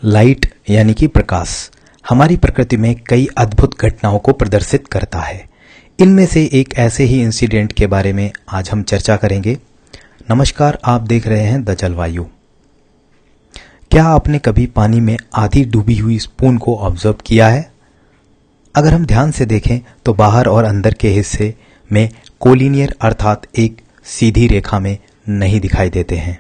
Light यानी कि प्रकाश हमारी प्रकृति में कई अद्भुत घटनाओं को प्रदर्शित करता है। इनमें से एक ऐसे ही इंसिडेंट के बारे में आज हम चर्चा करेंगे। नमस्कार, आप देख रहे हैं द जलवायु। क्या आपने कभी पानी में आधी डूबी हुई स्पून को ऑब्जर्व किया है? अगर हम ध्यान से देखें तो बाहर और अंदर के हिस्से में कोलिनियर अर्थात एक सीधी रेखा में नहीं दिखाई देते हैं।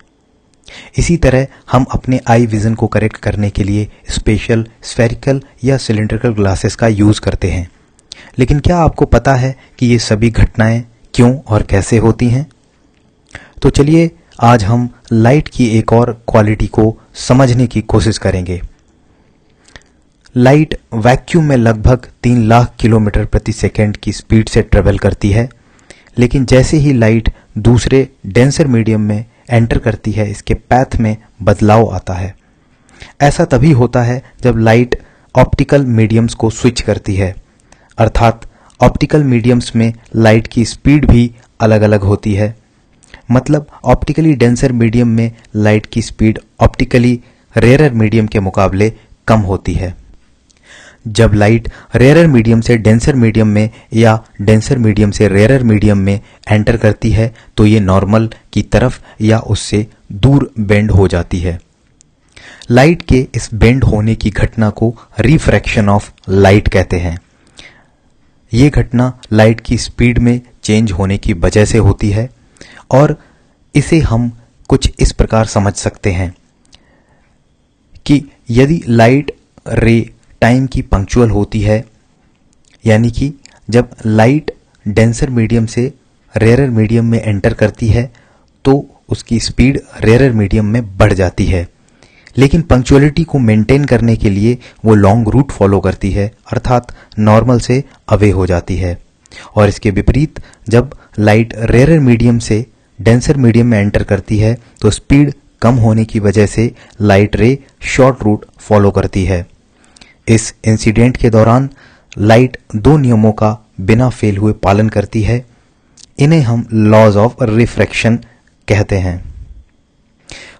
इसी तरह हम अपने आई विजन को करेक्ट करने के लिए स्पेशल स्फेरिकल या सिलिंड्रिकल ग्लासेस का यूज करते हैं। लेकिन क्या आपको पता है कि ये सभी घटनाएं क्यों और कैसे होती हैं? तो चलिए आज हम लाइट की एक और क्वालिटी को समझने की कोशिश करेंगे। लाइट वैक्यूम में लगभग 3 लाख किलोमीटर प्रति सेकंड की स्पीड से ट्रेवल करती है, लेकिन जैसे ही लाइट दूसरे डेंसर मीडियम में एंटर करती है, इसके पैथ में बदलाव आता है। ऐसा तभी होता है जब लाइट ऑप्टिकल मीडियम्स को स्विच करती है, अर्थात ऑप्टिकल मीडियम्स में लाइट की स्पीड भी अलग अलग होती है। मतलब ऑप्टिकली डेंसर मीडियम में लाइट की स्पीड ऑप्टिकली रेयरर मीडियम के मुकाबले कम होती है। जब लाइट रेयरर मीडियम से डेंसर मीडियम में या डेंसर मीडियम से रेयरर मीडियम में एंटर करती है तो ये नॉर्मल की तरफ या उससे दूर बेंड हो जाती है। लाइट के इस बेंड होने की घटना को रिफ्रैक्शन ऑफ लाइट कहते हैं। ये घटना लाइट की स्पीड में चेंज होने की वजह से होती है और इसे हम कुछ इस प्रकार समझ सकते हैं कि यदि लाइट रे टाइम की पंक्चुअल होती है, यानी कि जब लाइट डेंसर मीडियम से रेयरर मीडियम में एंटर करती है तो उसकी स्पीड रेयरर मीडियम में बढ़ जाती है, लेकिन पंक्चुअलिटी को मेंटेन करने के लिए वो लॉन्ग रूट फॉलो करती है, अर्थात नॉर्मल से अवे हो जाती है। और इसके विपरीत जब लाइट रेयरर मीडियम से डेंसर मीडियम में एंटर करती है तो स्पीड कम होने की वजह से लाइट रे शॉर्ट रूट फॉलो करती है। इस इंसिडेंट के दौरान लाइट 2 नियमों का बिना फेल हुए पालन करती है। इन्हें हम लॉज ऑफ रिफ्रैक्शन कहते हैं।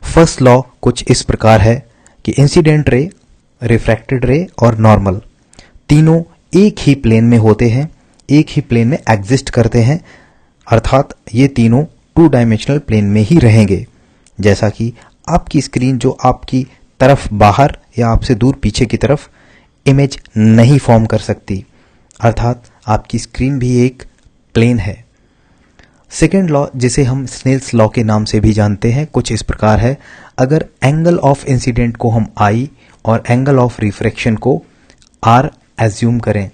फर्स्ट लॉ कुछ इस प्रकार है कि इंसिडेंट रे, रिफ्रैक्टेड रे और नॉर्मल तीनों एक ही प्लेन में होते हैं, एक ही प्लेन में एग्जिस्ट करते हैं, अर्थात ये तीनों 2 डायमेंशनल प्लेन में ही रहेंगे। जैसा कि आपकी स्क्रीन जो आपकी तरफ बाहर या आपसे दूर पीछे की तरफ इमेज नहीं फॉर्म कर सकती, अर्थात आपकी स्क्रीन भी एक प्लेन है। सेकेंड लॉ, जिसे हम स्नेल्स लॉ के नाम से भी जानते हैं, कुछ इस प्रकार है। अगर एंगल ऑफ इंसिडेंट को हम आई और एंगल ऑफ रिफ्रैक्शन को आर एज्यूम करें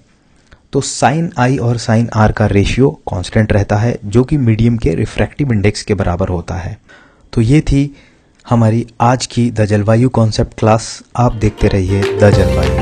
तो साइन आई और साइन आर का रेशियो कांस्टेंट रहता है, जो कि मीडियम के रिफ्रैक्टिव इंडेक्स के बराबर होता है। तो ये थी हमारी आज की द जलवायु कॉन्सेप्ट क्लास। आप देखते रहिए द जलवायु।